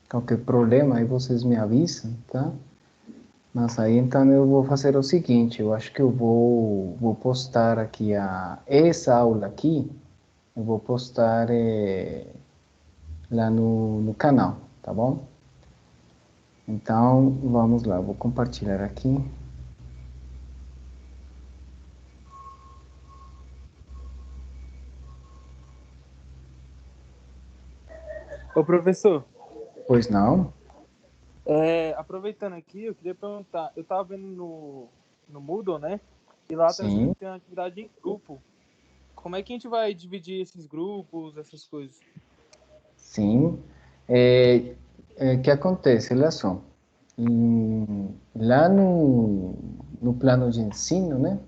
Qualquer problema aí vocês me avisam, tá? Mas aí então eu vou fazer o seguinte, eu acho que eu vou postar aqui essa aula aqui, eu vou postar lá no canal, tá bom? Então, vamos lá, eu vou compartilhar aqui. Ô, professor, Pois não? aproveitando aqui, eu queria perguntar, eu estava vendo no Moodle, né? E lá está dizendo Sim, que tem uma atividade em grupo. Como é que a gente vai dividir esses grupos, essas coisas? sim. O que acontece? Olha só, lá no plano de ensino, né?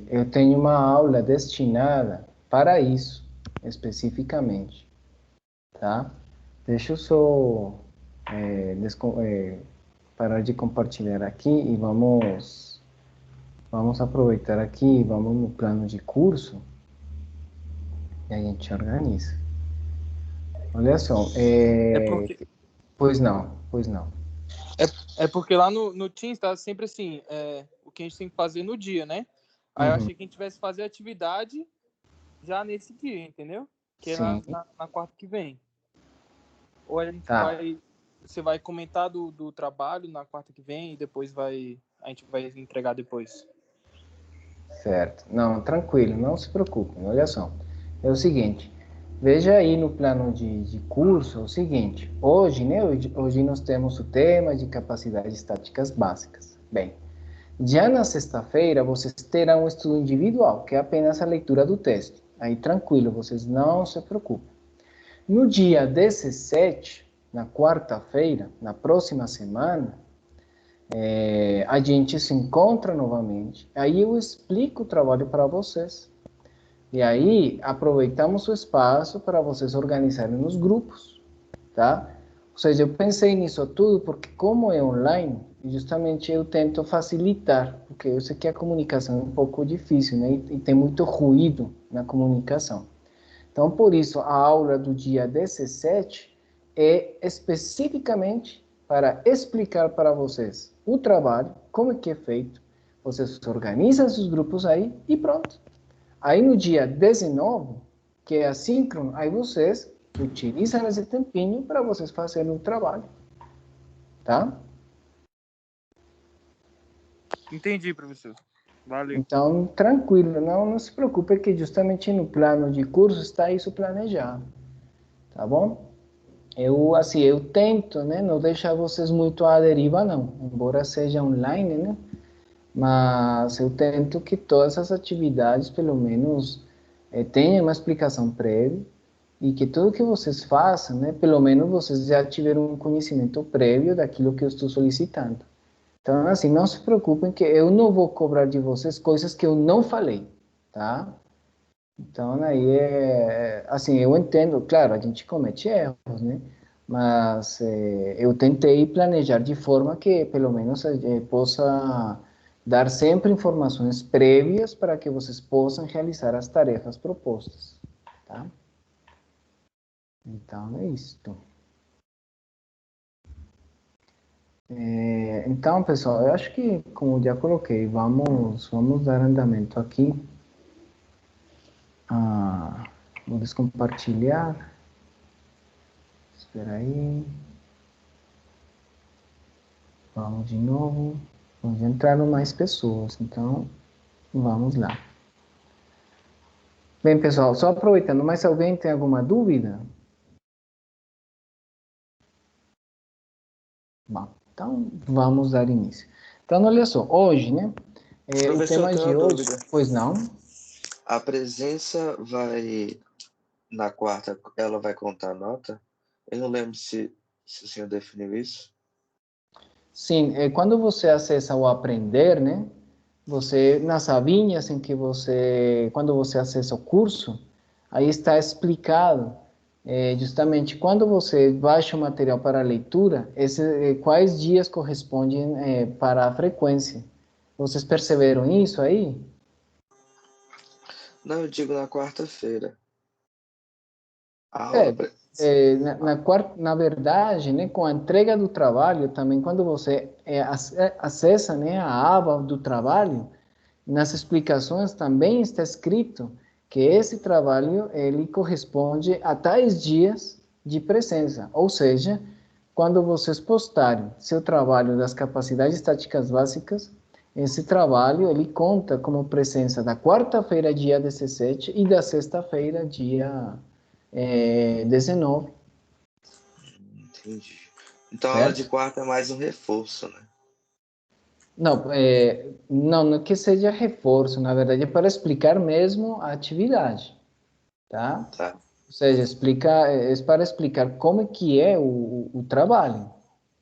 Eu tenho uma aula destinada para isso, especificamente, tá? Deixa eu só parar de compartilhar aqui e vamos aproveitar aqui, vamos no plano de curso e a gente organiza. Olha só, É porque, pois não, pois não. é porque lá no Teams está sempre assim, o que a gente tem que fazer no dia, né? Aí eu Uhum, achei que a gente tivesse que fazer atividade já nesse dia, entendeu? Que é sim, na quarta que vem. Ou a gente tá, vai. Você vai comentar do trabalho na quarta que vem e depois a gente vai entregar depois. certo. Não, tranquilo, não se preocupe. Olha só, é o seguinte, veja aí no plano de curso o seguinte, hoje, né, hoje nós temos o tema de capacidades estáticas básicas. Bem, já na sexta-feira, vocês terão um estudo individual, que é apenas a leitura do texto. Aí, tranquilo, vocês não se preocupem. No dia 17, na quarta-feira, na próxima semana, a gente se encontra novamente. Aí eu explico o trabalho para vocês. E aí, aproveitamos o espaço para vocês organizarem nos grupos, tá? Ou seja, eu pensei nisso tudo porque, como é online, justamente eu tento facilitar, porque eu sei que a comunicação é um pouco difícil, né? E tem muito ruído na comunicação. Então, por isso, a aula do dia 17 é especificamente para explicar para vocês o trabalho, como é que é feito, vocês organizam os grupos aí e pronto. Aí no dia 19, que é assíncrono, aí vocês utilizam esse tempinho para vocês fazerem o trabalho, tá? Entendi, professor. Valeu. Então, tranquilo, não se preocupe que justamente no plano de curso está isso planejado, tá bom? Eu tento, né, não deixar vocês muito à deriva, não, embora seja online, né, mas eu tento que todas as atividades, pelo menos, tenham uma explicação prévia e que tudo que vocês façam, né, pelo menos vocês já tiveram um conhecimento prévio daquilo que eu estou solicitando. Então, assim, não se preocupem que eu não vou cobrar de vocês coisas que eu não falei, tá? Então, aí assim, eu entendo, claro, a gente comete erros, né? Mas eu tentei planejar de forma que, pelo menos, possa dar sempre informações prévias para que vocês possam realizar as tarefas propostas, tá? Então, é isso. Então, pessoal, eu acho que, como eu já coloquei, vamos dar andamento aqui. Ah, vou descompartilhar. Espera aí. Vamos de novo. Vamos entrar mais pessoas, então vamos lá. Bem, pessoal, só aproveitando, mas se alguém tem alguma dúvida? Bom, então vamos dar início. Então, olha só, hoje, né? O Professor, eu tema tenho de uma hoje, dúvida. pois não? A presença vai, na quarta, ela vai contar nota? Eu não lembro se o senhor definiu isso. Sim, quando você acessa o Aprender, né? Você, nas abinhas em que você, quando você acessa o curso, aí está explicado justamente quando você baixa o material para leitura, quais dias correspondem para a frequência. Vocês perceberam isso aí? Não, eu digo na quarta-feira. A aula É, presencial. na verdade, né, com a entrega do trabalho, também quando você acessa, né, a aba do trabalho, nas explicações também está escrito que esse trabalho ele corresponde a tais dias de presença, ou seja, quando vocês postarem seu trabalho das capacidades táticas básicas, esse trabalho ele conta como presença da quarta-feira, dia 17, e da sexta-feira, dia 19, Entendi. Então a aula de certo? quarta é mais um reforço, né? Não, não é que seja reforço, na verdade é para explicar mesmo a atividade, tá? Tá. Ou seja, é para explicar como é que é o trabalho.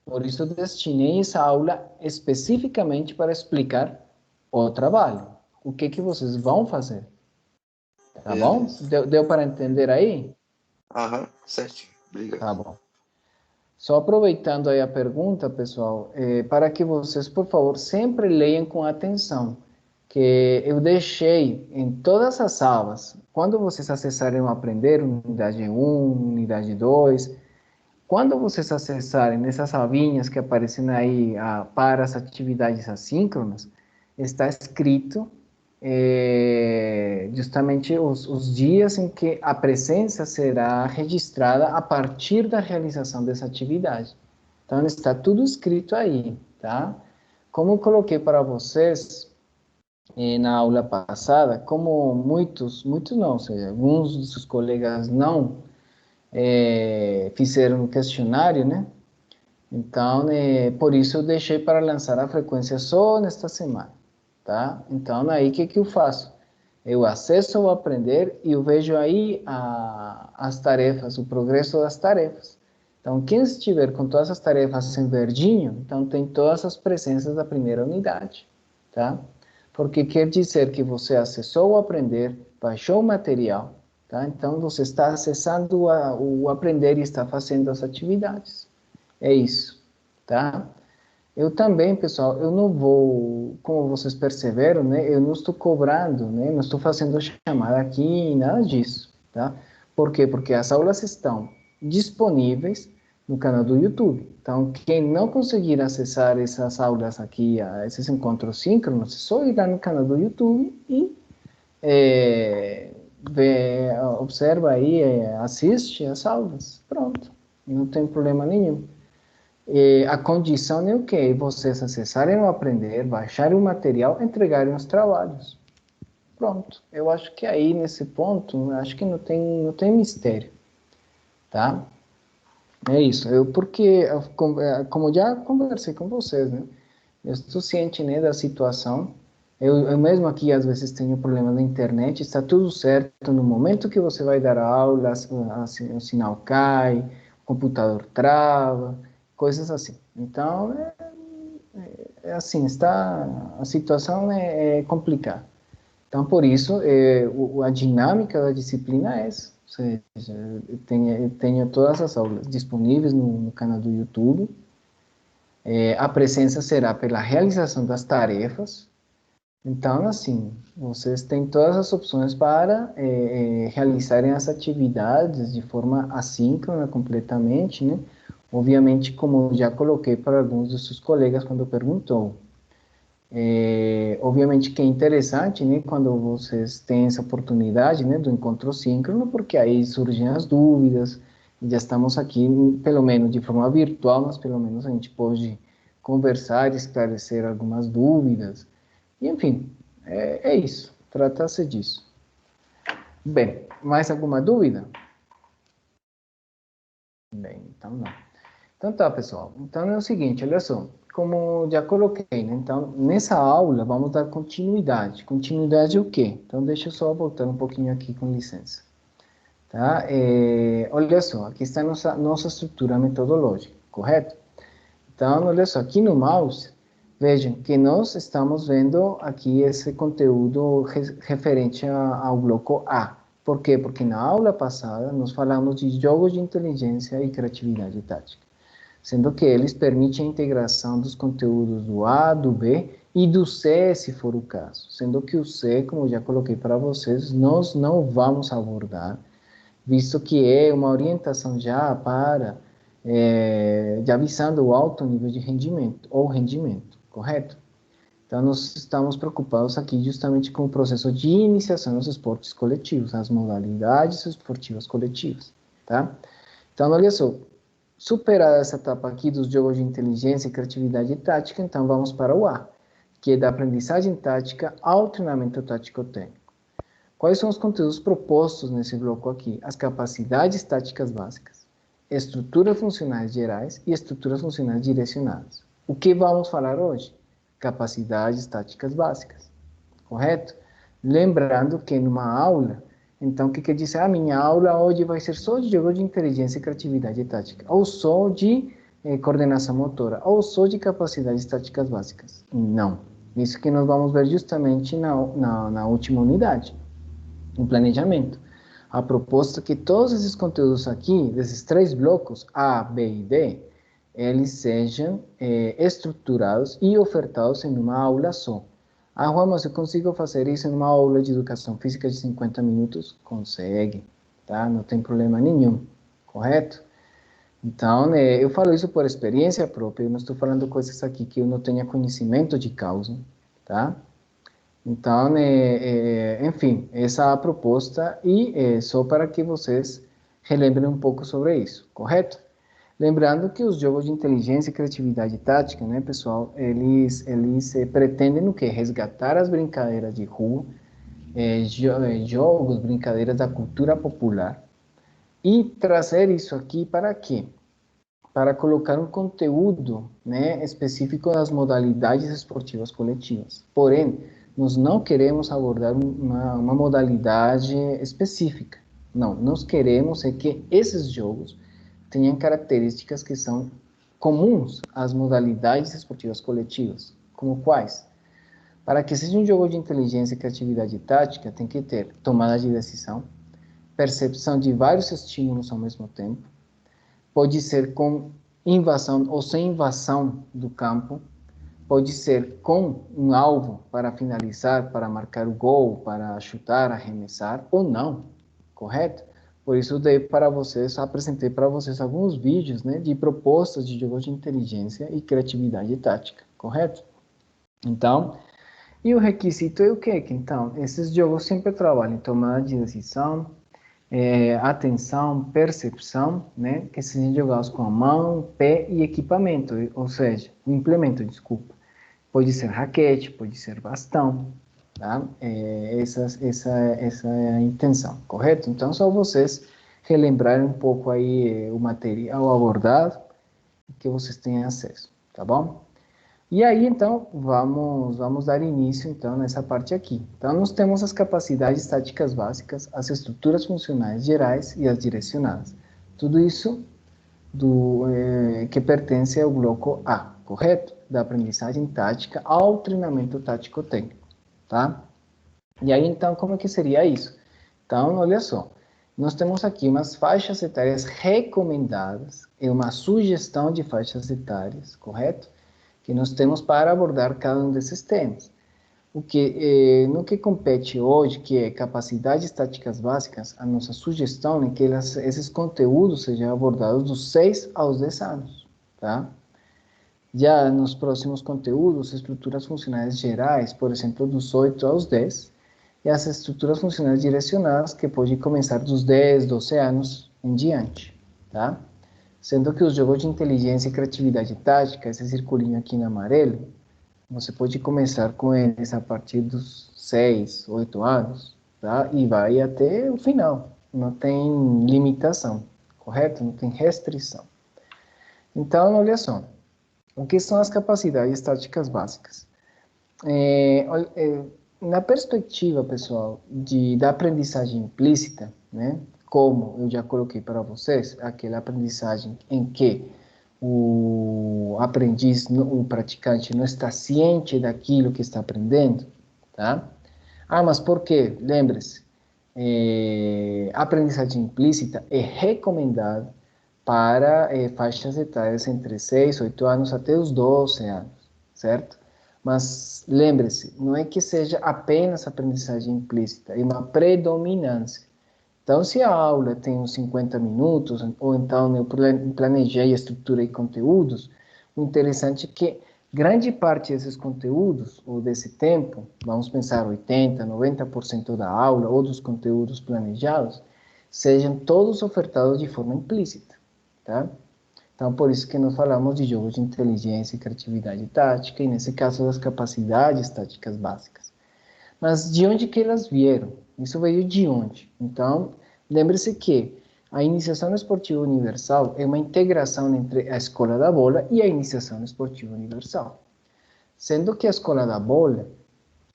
Por isso, eu destinei essa aula especificamente para explicar o trabalho. O que que vocês vão fazer, tá bom? Beleza. Deu para entender aí? Aham, certinho. Obrigado. Tá bom. Só aproveitando aí a pergunta, pessoal, para que vocês, por favor, sempre leiam com atenção, que eu deixei em todas as aulas, quando vocês acessarem o Aprender, unidade 1, unidade 2, quando vocês acessarem nessas abinhas que aparecem aí para as atividades assíncronas, está escrito justamente os dias em que a presença será registrada a partir da realização dessa atividade. Então, está tudo escrito aí, tá? Como eu coloquei para vocês na aula passada, como muitos não, ou seja, alguns dos seus colegas não fizeram um questionário, né? Então, por isso eu deixei para lançar a frequência só nesta semana, tá? Então, aí o que que eu faço? Eu acesso ao Aprender e eu vejo aí as tarefas, o progresso das tarefas. Então, quem estiver com todas as tarefas em verdinho, então tem todas as presenças da primeira unidade, tá? Porque quer dizer que você acessou o Aprender, baixou o material, tá? Então, você está acessando o Aprender e está fazendo as atividades. É isso, tá? Eu também, pessoal, eu não vou, como vocês perceberam, né? Eu não estou cobrando, né? Não estou fazendo chamada aqui, nada disso, tá? Por quê? Porque as aulas estão disponíveis no canal do YouTube. Então, quem não conseguir acessar essas aulas aqui, esses encontros síncronos, é só ir lá no canal do YouTube e observa aí, assiste as aulas. Pronto, não tem problema nenhum. A condição é o quê? Vocês acessarem o Aprender, baixarem o material, entregarem os trabalhos. Pronto. Eu acho que aí, nesse ponto, acho que não tem mistério, tá? É isso. Porque, como já conversei com vocês, né? Eu estou ciente, né, da situação. Eu mesmo aqui, às vezes, tenho problema na internet. Está tudo certo. No momento que você vai dar aula, o sinal cai, o computador trava, coisas assim. Então, assim, a situação é complicada. Então, por isso, a dinâmica da disciplina é essa. Ou seja, eu tenho todas as aulas disponíveis no canal do YouTube. A presença será pela realização das tarefas. Então, assim, vocês têm todas as opções para realizarem as atividades de forma assíncrona completamente, né? Obviamente, como já coloquei para alguns dos seus colegas quando perguntou, obviamente que é interessante, né, quando vocês têm essa oportunidade, né, do encontro síncrono, porque aí surgem as dúvidas, já estamos aqui, pelo menos de forma virtual, mas pelo menos a gente pode conversar, esclarecer algumas dúvidas, e, enfim, é isso, trata-se disso. Bem, mais alguma dúvida? Bem, então não. Então tá, pessoal. Então é o seguinte, olha só. Como já coloquei, né? Então, nessa aula, vamos dar continuidade. Continuidade o quê? Então, deixa eu só voltar um pouquinho aqui, com licença. Tá? Olha só, aqui está a nossa estrutura metodológica, correto? Então, olha só, aqui no mouse, vejam que nós estamos vendo aqui esse conteúdo referente ao bloco A. Por quê? Porque na aula passada nós falamos de jogos de inteligência e criatividade tática, sendo que eles permitem a integração dos conteúdos do A, do B e do C, se for o caso. Sendo que o C, como já coloquei para vocês, nós não vamos abordar. visto que é uma orientação já para, já visando o alto nível de rendimento, ou rendimento, correto? Então, nós estamos preocupados aqui justamente com o processo de iniciação dos esportes coletivos, as modalidades esportivas coletivas, tá? Então, olha só, superar essa etapa aqui dos jogos de inteligência, criatividade e tática, então vamos para o A, que é da aprendizagem tática ao treinamento tático-técnico. Quais são os conteúdos propostos nesse bloco aqui? As capacidades táticas básicas, estruturas funcionais gerais e estruturas funcionais direcionadas. O que vamos falar hoje? Capacidades táticas básicas, correto? Lembrando que numa aula, então o que quer dizer? A minha aula hoje vai ser só de jogo de inteligência, criatividade e tática, ou só de coordenação motora, ou só de capacidades táticas básicas. Não. Isso que nós vamos ver justamente na última unidade, no planejamento. A proposta é que todos esses conteúdos aqui, desses 3 blocos, A, B e D, eles sejam estruturados e ofertados em uma aula só. Ah, Juan, mas eu consigo fazer isso em uma aula de educação física de 50 minutos? Consegue, tá? Não tem problema nenhum, correto? Então, eu falo isso por experiência própria, eu não estou falando coisas aqui que eu não tenha conhecimento de causa, tá? Então, enfim, essa é a proposta e só para que vocês relembrem um pouco sobre isso, correto? Lembrando que os jogos de inteligência, criatividade e tática, né, pessoal, eles pretendem o quê? Resgatar as brincadeiras de rua, jogos, brincadeiras da cultura popular e trazer isso aqui para quê? Para colocar um conteúdo, né, específico das modalidades esportivas coletivas. Porém, nós não queremos abordar uma modalidade específica. Não, nós queremos é que esses jogos tenham características que são comuns às modalidades esportivas coletivas. Como quais? Para que seja um jogo de inteligência, criatividade e tática, tem que ter tomada de decisão, percepção de vários estímulos ao mesmo tempo, pode ser com invasão ou sem invasão do campo, pode ser com um alvo para finalizar, para marcar o gol, para chutar, arremessar, ou não, correto? Por isso, apresentei para vocês alguns vídeos, né, de propostas de jogos de inteligência e criatividade tática, correto? Então, e o requisito é o quê? Então, esses jogos sempre trabalham em tomada de decisão, atenção, percepção, né, que sejam jogados com a mão, pé e equipamento, ou seja, o implemento, desculpa. Pode ser raquete, pode ser bastão, tá? Essa é a intenção, correto? Então, só vocês relembrarem um pouco aí o material abordado, que vocês tenham acesso, tá bom? E aí, então, vamos dar início, então, nessa parte aqui. Então, nós temos as capacidades táticas básicas, as estruturas funcionais gerais e as direcionadas. Tudo isso que pertence ao bloco A, correto? Da aprendizagem tática ao treinamento tático-técnico, tá? E aí, então, como é que seria isso? Então, olha só, nós temos aqui umas faixas etárias recomendadas e uma sugestão de faixas etárias, correto? Que nós temos para abordar cada um desses temas. No que compete hoje, que é capacidades táticas básicas, a nossa sugestão é que esses conteúdos sejam abordados dos 6 aos 10 anos, tá? Já nos próximos conteúdos, estruturas funcionais gerais, por exemplo, dos 8 aos 10, e as estruturas funcionais direcionadas, que podem começar dos 10, 12 anos em diante, tá? Sendo que os jogos de inteligência e criatividade tática, esse circulinho aqui em amarelo, você pode começar com eles a partir dos 6, 8 anos, tá? E vai até o final. Não tem limitação, correto? Não tem restrição. Então, olha só. O que são as capacidades táticas básicas? Na perspectiva, pessoal, da aprendizagem implícita, né? Como eu já coloquei para vocês, aquela aprendizagem em que o aprendiz, o praticante, não está ciente daquilo que está aprendendo, tá? Ah, mas por quê? Lembre-se, a aprendizagem implícita é recomendada para faixas etárias entre 6, 8 anos até os 12 anos, certo? Mas lembre-se, não é que seja apenas aprendizagem implícita, é uma predominância. Então, se a aula tem uns 50 minutos, ou então eu planejei, estruturei conteúdos, o interessante é que grande parte desses conteúdos, ou desse tempo, vamos pensar 80%, 90% da aula, ou dos conteúdos planejados, sejam todos ofertados de forma implícita, tá? Então, por isso que nós falamos de jogos de inteligência e criatividade tática, e nesse caso das capacidades táticas básicas. Mas de onde que elas vieram? Isso veio de onde? Então, lembre-se que a iniciação esportiva universal é uma integração entre a escola da bola e a iniciação esportiva universal. Sendo que a escola da bola,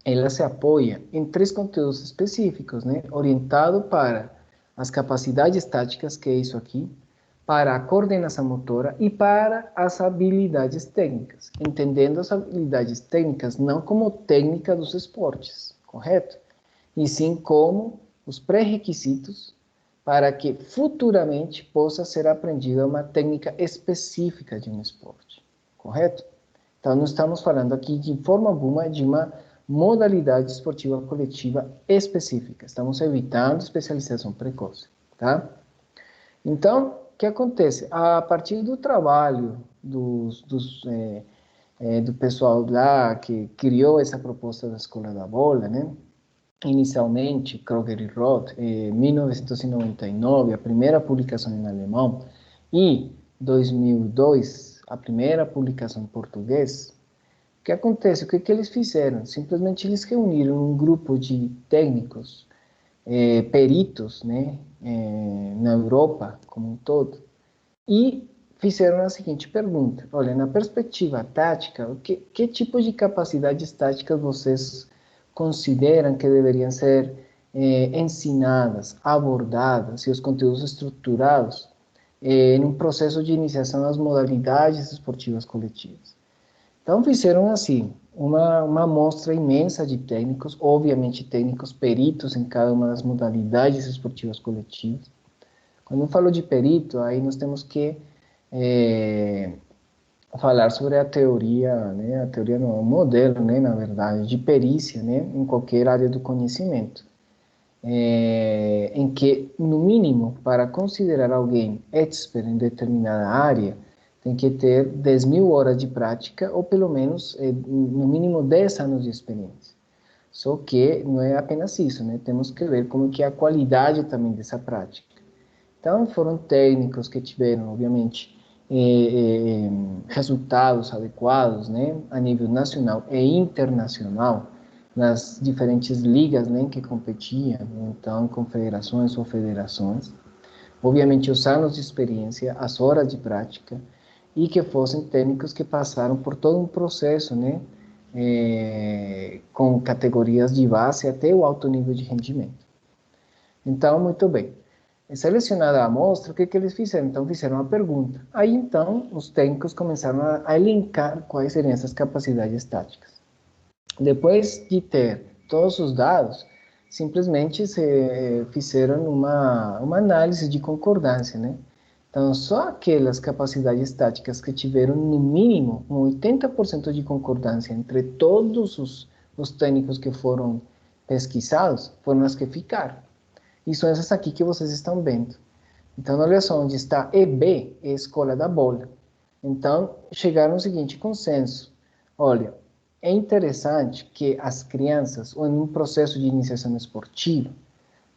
ela se apoia em 3 conteúdos específicos, né? Orientado para as capacidades táticas, que é isso aqui, para a coordenação motora e para as habilidades técnicas, entendendo as habilidades técnicas não como técnica dos esportes, correto? E sim como os pré-requisitos para que futuramente possa ser aprendida uma técnica específica de um esporte, correto? Então, não estamos falando aqui de forma alguma de uma modalidade esportiva coletiva específica, estamos evitando especialização precoce, tá? Então, o que acontece? A partir do trabalho do pessoal lá que criou essa proposta da Escola da Bola, né? Inicialmente, Kroger e Roth, em 1999, a primeira publicação em alemão, e 2002, a primeira publicação em português. O que acontece? O que eles fizeram? Simplesmente eles reuniram um grupo de técnicos, peritos, né, na Europa como um todo, e fizeram a seguinte pergunta: olha, na perspectiva tática, que tipo de capacidades táticas vocês consideram que deveriam ser ensinadas, abordadas e os conteúdos estruturados em um processo de iniciação às modalidades esportivas coletivas? Então fizeram assim, uma amostra imensa de técnicos, obviamente técnicos peritos em cada uma das modalidades esportivas coletivas. Quando eu falo de perito, aí nós temos que falar sobre a teoria, né? A teoria não, o modelo, né, na verdade, de perícia, né, em qualquer área do conhecimento. Em que, no mínimo, para considerar alguém expert em determinada área, tem que ter 10.000 horas de prática, ou pelo menos, no mínimo, 10 anos de experiência. Só que não é apenas isso, né? Temos que ver como que é a qualidade também dessa prática. Então, foram técnicos que tiveram, obviamente, resultados adequados, né, a nível nacional e internacional, nas diferentes ligas, né, que competiam, então, confederações ou federações. Obviamente, os anos de experiência, as horas de prática, e que fossem técnicos que passaram por todo um processo, né, com categorias de base até o alto nível de rendimento. Então, muito bem. Selecionada a amostra, o que eles fizeram? Então, fizeram uma pergunta. Aí, então, os técnicos começaram a elencar quais seriam essas capacidades táticas. Depois de ter todos os dados, simplesmente se fizeram uma análise de concordância, né? Então, só aquelas capacidades táticas que tiveram, no mínimo, um 80% de concordância entre todos os técnicos que foram pesquisados, foram as que ficaram. E são essas aqui que vocês estão vendo. Então, olha só, onde está EB, é a escola da bola. Então, chegaram ao seguinte consenso. Olha, é interessante que as crianças, ou em um processo de iniciação esportiva,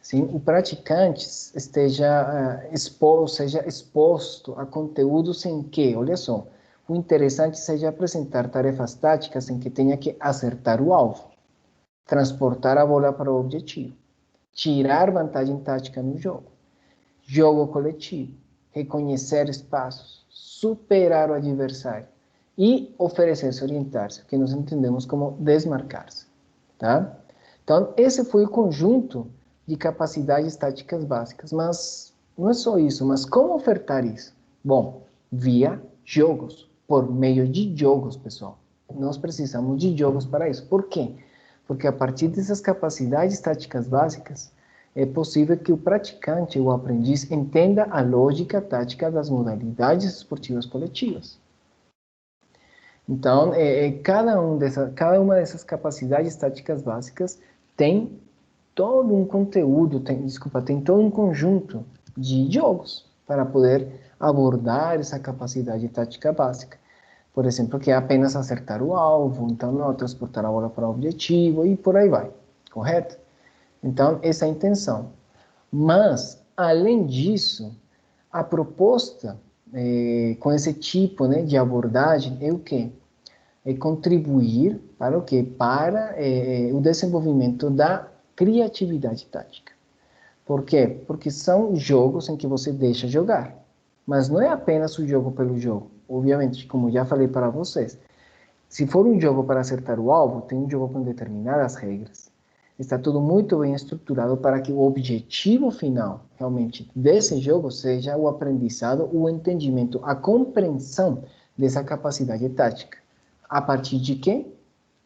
sim, o praticante seja exposto a conteúdos em que, olha só, o interessante seja apresentar tarefas táticas em que tenha que acertar o alvo, transportar a bola para o objetivo, tirar vantagem tática no jogo coletivo, reconhecer espaços, superar o adversário e oferecer-se, orientar-se, que nós entendemos como desmarcar-se, tá? Então, esse foi o conjunto de capacidades táticas básicas, mas não é só isso, mas como ofertar isso? Bom, via jogos, por meio de jogos, pessoal. Nós precisamos de jogos para isso. Por quê? Porque a partir dessas capacidades táticas básicas, é possível que o praticante ou o aprendiz entenda a lógica tática das modalidades esportivas coletivas. Então, cada uma dessas capacidades táticas básicas tem todo um conteúdo, tem todo um conjunto de jogos para poder abordar essa capacidade tática básica. Por exemplo, que é apenas acertar o alvo, então não transportar a bola para o objetivo e por aí vai, correto? Então, essa é a intenção. Mas, além disso, a proposta com esse tipo, né, de abordagem é o quê? É contribuir para o quê? Para o desenvolvimento da criatividade tática. Por quê? Porque são jogos em que você deixa jogar. Mas não é apenas o jogo pelo jogo. Obviamente, como já falei para vocês, se for um jogo para acertar o alvo, tem um jogo com determinadas regras. Está tudo muito bem estruturado para que o objetivo final, realmente, desse jogo seja o aprendizado, o entendimento, a compreensão dessa capacidade tática. A partir de quê?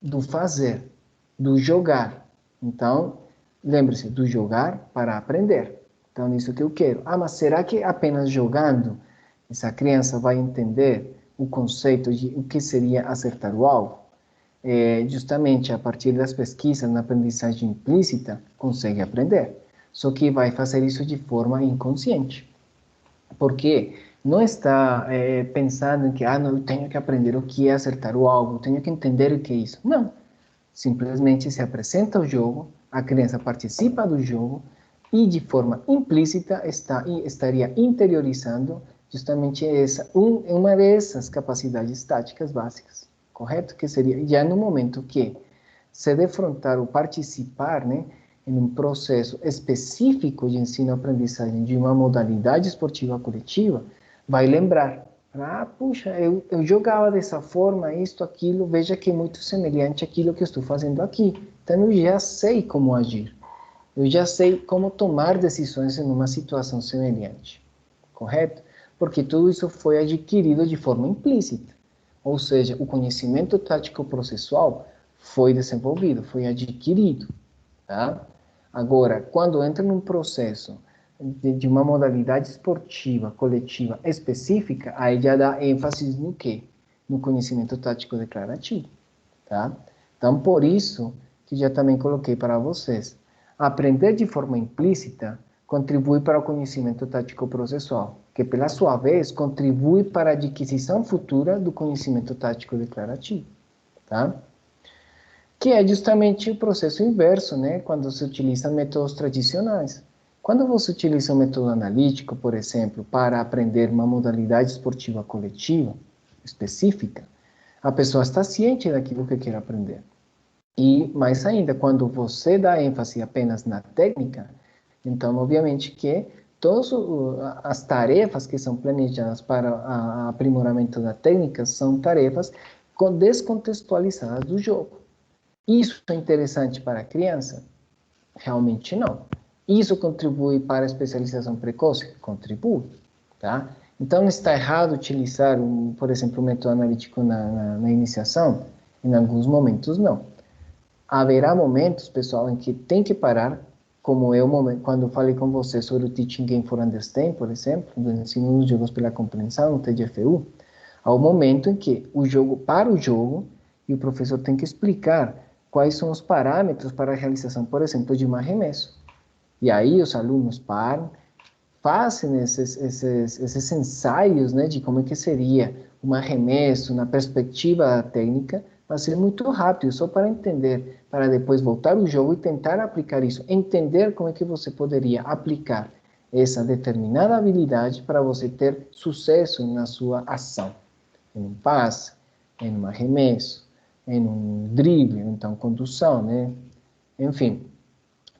Do fazer, do jogar. Então, lembre-se, do jogar para aprender. Então, isso que eu quero. Ah, mas será que apenas jogando essa criança vai entender o conceito de o que seria acertar o alvo? Justamente a partir das pesquisas na aprendizagem implícita, consegue aprender. Só que vai fazer isso de forma inconsciente. Porque não está pensando em que, não, eu tenho que aprender o que é acertar o alvo, eu tenho que entender o que é isso. Não. Simplesmente se apresenta o jogo, a criança participa do jogo e de forma implícita estaria interiorizando justamente uma dessas capacidades táticas básicas, correto? Que seria já no momento que se defrontar ou participar, né, em um processo específico de ensino-aprendizagem de uma modalidade esportiva coletiva, vai lembrar. Puxa, eu jogava dessa forma, isto, aquilo, veja que é muito semelhante àquilo que eu estou fazendo aqui. Então, eu já sei como agir. Eu já sei como tomar decisões em uma situação semelhante. Correto? Porque tudo isso foi adquirido de forma implícita. Ou seja, o conhecimento tático processual foi desenvolvido, foi adquirido. Tá? Agora, quando entra num processo de uma modalidade esportiva, coletiva, específica, aí já dá ênfase no quê? No conhecimento tático declarativo, tá? Então, por isso que já também coloquei para vocês, aprender de forma implícita contribui para o conhecimento tático processual, que pela sua vez contribui para a adquisição futura do conhecimento tático declarativo, tá? Que é justamente o processo inverso, né? Quando se utiliza métodos tradicionais. Quando você utiliza um método analítico, por exemplo, para aprender uma modalidade esportiva coletiva específica, a pessoa está ciente daquilo que quer aprender. E, mais ainda, quando você dá ênfase apenas na técnica, então, obviamente que todas as tarefas que são planejadas para o aprimoramento da técnica são tarefas descontextualizadas do jogo. Isso é interessante para a criança? Realmente não. Isso contribui para a especialização precoce? Contribui, tá? Então, não está errado utilizar, por exemplo, o método analítico na iniciação? Em alguns momentos, não. Haverá momentos, pessoal, em que tem que parar, como eu, quando eu falei com você sobre o Teaching Game for Understand, por exemplo, do ensino dos jogos pela compreensão, no TGFU, há um momento em que o jogo para o jogo e o professor tem que explicar quais são os parâmetros para a realização, por exemplo, de um arremesso. E aí os alunos param, fazem esses ensaios, né, de como é que seria um arremesso na perspectiva da técnica, mas é muito rápido, só para entender, para depois voltar ao jogo e tentar aplicar isso, entender como é que você poderia aplicar essa determinada habilidade para você ter sucesso na sua ação, em um passe, em um arremesso, em um drible, então condução, né? Enfim,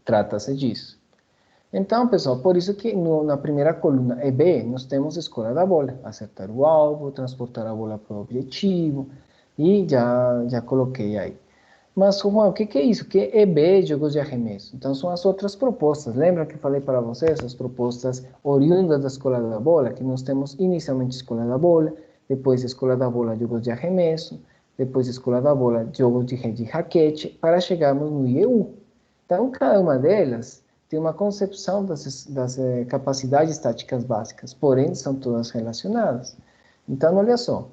trata-se disso. Então, pessoal, por isso que na primeira coluna EB, nós temos a escolha da bola, acertar o alvo, transportar a bola para o objetivo, e já coloquei aí. Mas, Juan, o que é isso? O que é EB, jogos de arremesso? Então, são as outras propostas. Lembra que eu falei para vocês, as propostas oriundas da escola da bola, que nós temos inicialmente escola da bola, depois escola da bola, jogos de arremesso, depois escola da bola, jogos de rede e raquete, para chegarmos no IEU. Então, cada uma delas tem uma concepção das capacidades táticas básicas, porém são todas relacionadas. Então, olha só,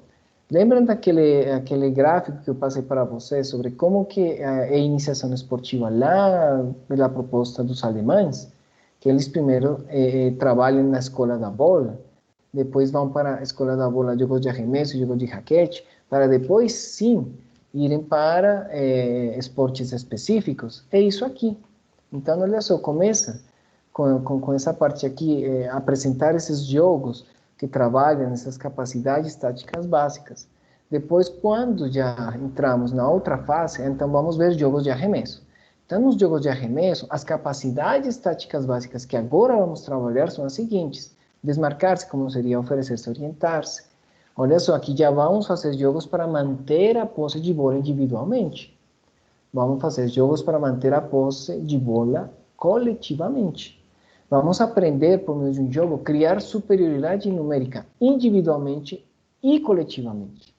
Lembram aquele gráfico que eu passei para vocês sobre como que é a iniciação esportiva lá pela proposta dos alemães? Que eles primeiro trabalham na escola da bola, depois vão para a escola da bola, jogos de arremesso, jogos de raquete, para depois sim irem para esportes específicos. É isso aqui. Então, olha só, começa com essa parte aqui, apresentar esses jogos que trabalham nessas capacidades táticas básicas. Depois, quando já entramos na outra fase, então vamos ver jogos de arremesso. Então, nos jogos de arremesso, as capacidades táticas básicas que agora vamos trabalhar são as seguintes: desmarcar-se, como seria oferecer-se, orientar-se. Olha só, aqui já vamos fazer jogos para manter a posse de bola individualmente. Vamos fazer jogos para manter a posse de bola coletivamente. Vamos aprender, por meio de um jogo, criar superioridade numérica individualmente e coletivamente.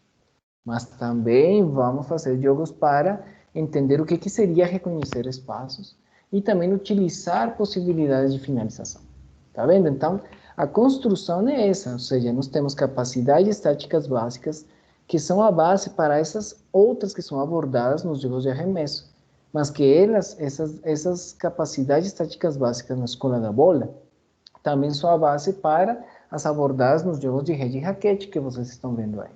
Mas também vamos fazer jogos para entender o que seria reconhecer espaços e também utilizar possibilidades de finalização. Tá vendo? Então, a construção é essa, ou seja, nós temos capacidades táticas básicas que são a base para essas outras que são abordadas nos jogos de arremesso, mas que essas capacidades táticas básicas na escola da bola também são a base para as abordadas nos jogos de rede e raquete que vocês estão vendo aí.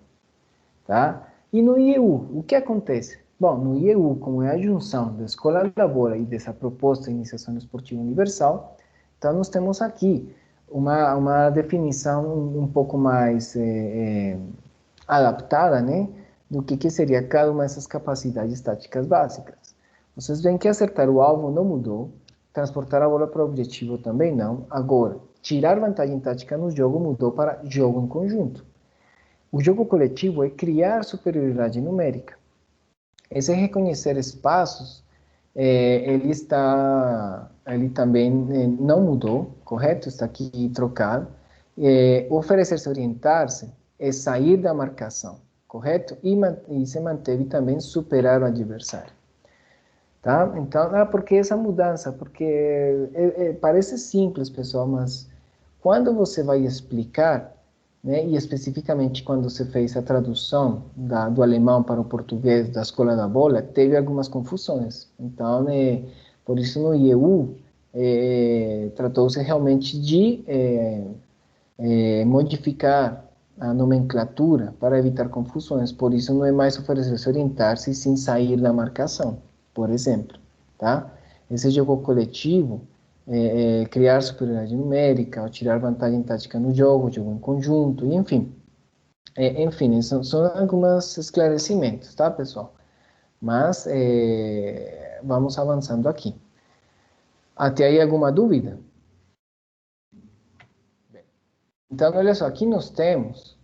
Tá? E no IEU, o que acontece? Bom, no IEU, como é a junção da escola da bola e dessa proposta de iniciação esportiva universal, então nós temos aqui uma definição um pouco mais adaptada, né, do que seria cada uma dessas capacidades táticas básicas. Vocês veem que acertar o alvo não mudou, transportar a bola para o objetivo também não. Agora, tirar vantagem tática no jogo mudou para jogo em conjunto. O jogo coletivo é criar superioridade numérica. Esse reconhecer espaços, ele também não mudou, correto? Está aqui trocado. Oferecer-se, orientar-se, é sair da marcação, correto? E se manteve também superar o adversário. Tá? Então, por que essa mudança? Porque parece simples, pessoal, mas quando você vai explicar, né, e especificamente quando você fez a tradução do alemão para o português da escola da bola, teve algumas confusões. Então, por isso no IEU, tratou-se realmente de modificar a nomenclatura para evitar confusões. Por isso não é mais oferecer-se, orientar-se, sim sair da marcação, por exemplo. Tá? Esse jogo coletivo criar superioridade numérica, ou tirar vantagem tática no jogo em conjunto, e enfim. Enfim, são alguns esclarecimentos, tá, pessoal? Mas vamos avançando aqui. Até aí alguma dúvida? Bem, então, olha só, aqui nós temos,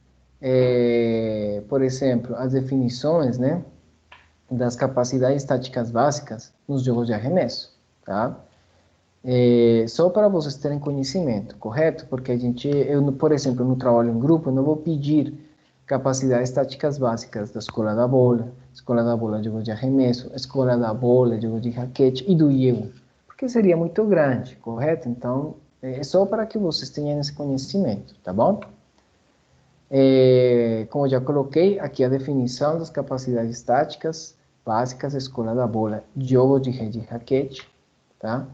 por exemplo, as definições, né, das capacidades táticas básicas nos jogos de arremesso, tá? Só para vocês terem conhecimento, correto? Porque eu, por exemplo, no trabalho em grupo, eu não vou pedir capacidades táticas básicas da escola da bola, jogo de arremesso, escola da bola, jogo de raquete e do IEU, porque seria muito grande, correto? Então, é só para que vocês tenham esse conhecimento, tá bom? Como eu já coloquei, aqui a definição das capacidades táticas básicas, escola da bola, jogo de rede e raquete, tá?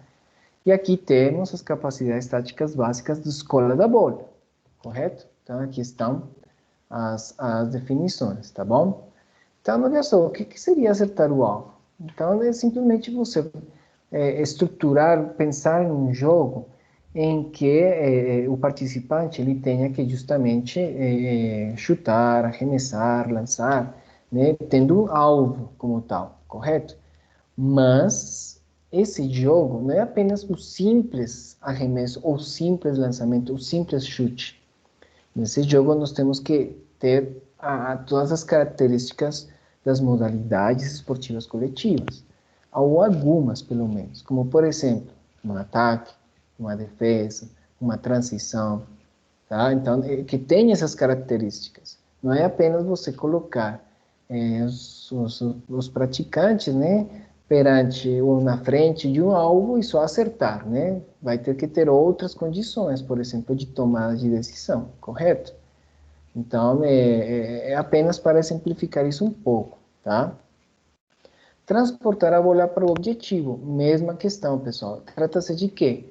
E aqui temos as capacidades táticas básicas da escola da bola, correto? Então, aqui estão as definições, tá bom? Então, olha só, o que seria acertar o alvo? Então, é simplesmente você estruturar, pensar em um jogo em que o participante ele tenha que justamente chutar, arremessar, lançar, né, tendo um alvo como tal, correto? Mas esse jogo não é apenas o simples arremesso, ou simples lançamento, ou simples chute. Nesse jogo nós temos que ter todas as características das modalidades esportivas coletivas, ou algumas pelo menos, como por exemplo, um ataque, uma defesa, uma transição, tá? Então, que tem essas características. Não é apenas você colocar os praticantes, né, perante ou na frente de um alvo e só acertar, né? Vai ter que ter outras condições, por exemplo, de tomada de decisão, correto? Então, é apenas para simplificar isso um pouco, tá? Transportar a bola para o objetivo, mesma questão, pessoal. Trata-se de quê?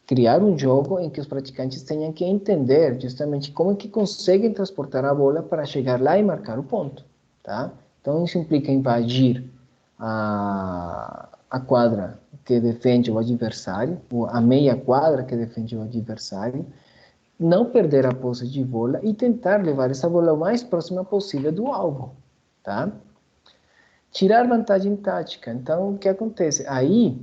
Criar um jogo em que os praticantes tenham que entender justamente como é que conseguem transportar a bola para chegar lá e marcar o ponto, tá? Então, isso implica invadir a quadra que defende o adversário, ou a meia quadra que defende o adversário, não perder a posse de bola e tentar levar essa bola o mais próxima possível do alvo, tá? Tirar vantagem tática. Então, o que acontece? Aí,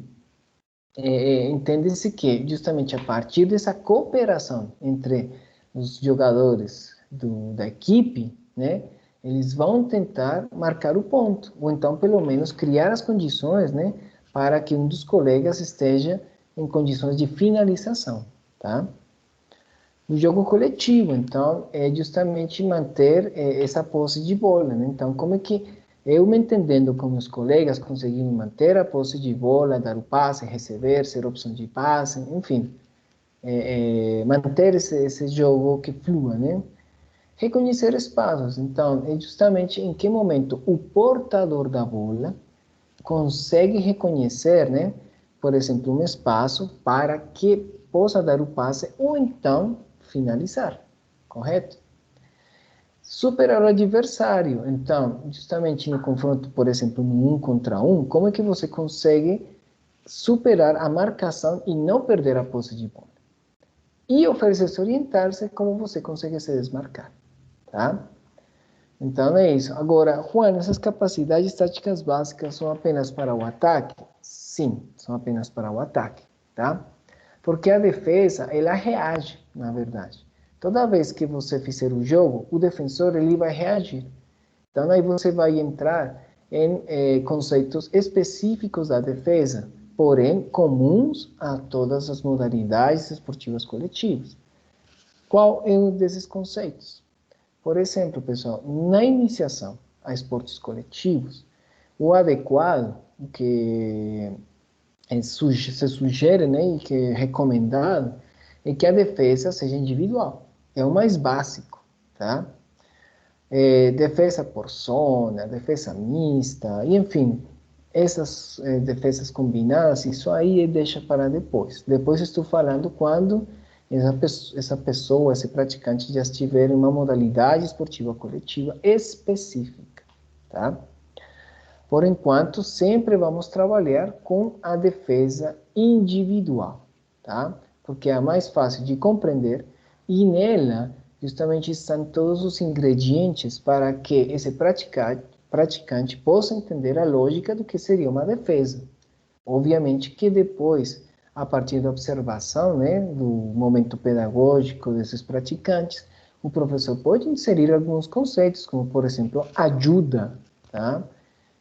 entende-se que, justamente a partir dessa cooperação entre os jogadores da equipe, né, eles vão tentar marcar o ponto, ou então, pelo menos, criar as condições, né, para que um dos colegas esteja em condições de finalização, tá? No jogo coletivo, então, é justamente manter essa posse de bola, né? Então, como é que eu me entendendo com meus colegas conseguimos manter a posse de bola, dar o passe, receber, ser opção de passe, enfim, manter esse jogo que flua, né? Reconhecer espaços, então, é justamente em que momento o portador da bola consegue reconhecer, né, por exemplo, um espaço para que possa dar o passe ou então finalizar, correto? Superar o adversário. Então, justamente no confronto, por exemplo, no 1 contra 1, como é que você consegue superar a marcação e não perder a posse de bola? E oferecer-se orientar-se como você consegue se desmarcar, tá? Então é isso. Agora, Juan, essas capacidades táticas básicas são apenas para o ataque? Sim, são apenas para o ataque, tá? Porque a defesa, ela reage, na verdade. Toda vez que você fizer o jogo, o defensor ele vai reagir. Então aí você vai entrar em conceitos específicos da defesa, porém comuns a todas as modalidades esportivas coletivas. Qual é um desses conceitos? Por exemplo, pessoal, na iniciação a esportes coletivos, o adequado, o que se sugere, né, e que é recomendado, é que a defesa seja individual. É o mais básico, tá? Defesa por zona, defesa mista, e enfim, essas defesas combinadas, isso aí deixa para depois. Depois estou falando quando essa pessoa, esse praticante já estiver em uma modalidade esportiva coletiva específica, tá? Por enquanto, sempre vamos trabalhar com a defesa individual, tá? Porque é a mais fácil de compreender e nela justamente estão todos os ingredientes para que esse praticante possa entender a lógica do que seria uma defesa. Obviamente que depois, a partir da observação, né, do momento pedagógico desses praticantes, o professor pode inserir alguns conceitos, como, por exemplo, ajuda, tá?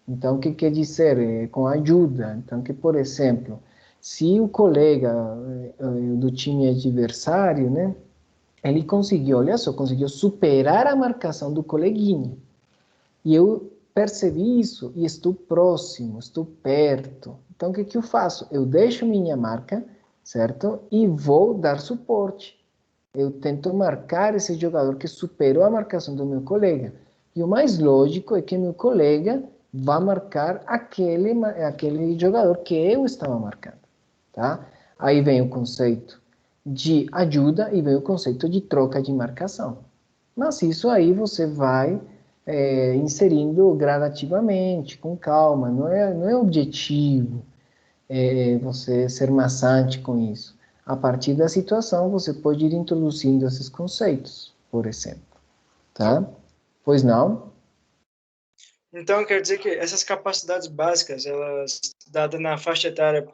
Então, o que quer dizer? Com ajuda. Então, que, por exemplo, se o colega do time adversário, né, ele conseguiu, olha só, conseguiu superar a marcação do coleguinha. E eu percebi isso e estou próximo, estou perto. Então, o que eu faço? Eu deixo minha marca, certo? E vou dar suporte. Eu tento marcar esse jogador que superou a marcação do meu colega. E o mais lógico é que meu colega vá marcar aquele jogador que eu estava marcando, tá? Aí vem o conceito de ajuda e vem o conceito de troca de marcação. Mas isso aí você vai inserindo gradativamente, com calma, não é objetivo você ser maçante com isso. A partir da situação, você pode ir introduzindo esses conceitos, por exemplo, tá? Pois não? Então, quer dizer que essas capacidades básicas, elas dadas na faixa etária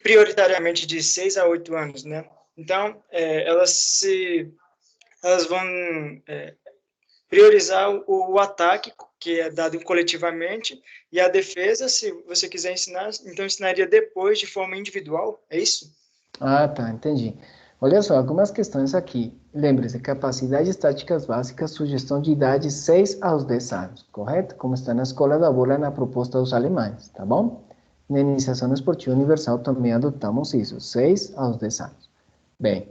prioritariamente de 6 a 8 anos, né? Então, elas vão priorizar o ataque, que é dado coletivamente, e a defesa, se você quiser ensinar, então ensinaria depois de forma individual, é isso? Ah, tá, entendi. Olha só, algumas questões aqui. Lembre-se, capacidades táticas básicas, sugestão de idade 6 aos 10 anos, correto? Como está na Escola da Bola na proposta dos alemães, tá bom? Na iniciação esportiva universal também adotamos isso, 6 aos 10 anos. Bem,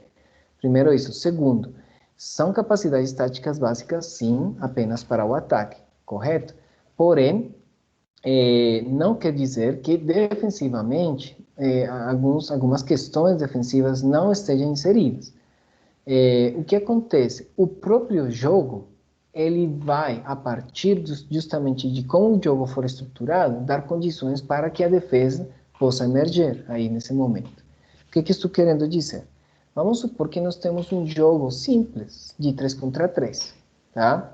primeiro isso. Segundo, São capacidades táticas básicas, sim, apenas para o ataque, correto? Porém, não quer dizer que defensivamente algumas questões defensivas não estejam inseridas. O que acontece? O próprio jogo, ele vai, a partir justamente de como o jogo for estruturado, dar condições para que a defesa possa emergir aí nesse momento. O que estou querendo dizer? Vamos supor que nós temos um jogo simples de 3 contra 3, tá?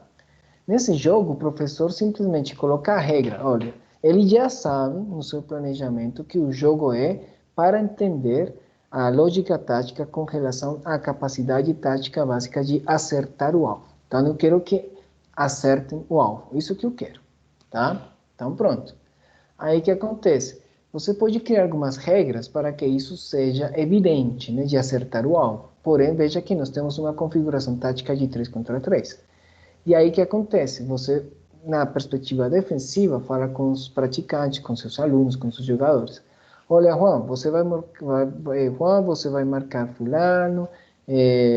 Nesse jogo, o professor simplesmente coloca a regra. Olha, ele já sabe no seu planejamento que o jogo é para entender a lógica tática com relação à capacidade tática básica de acertar o alvo. Então, eu quero que acertem o alvo. Isso que eu quero, tá? Então, pronto. Aí, o que acontece? Você pode criar algumas regras para que isso seja evidente, né, de acertar o alvo. Porém, veja que nós temos uma configuração tática de 3 contra 3. E aí o que acontece? Você, na perspectiva defensiva, fala com os praticantes, com seus alunos, com seus jogadores. Olha, Juan, você vai marcar fulano,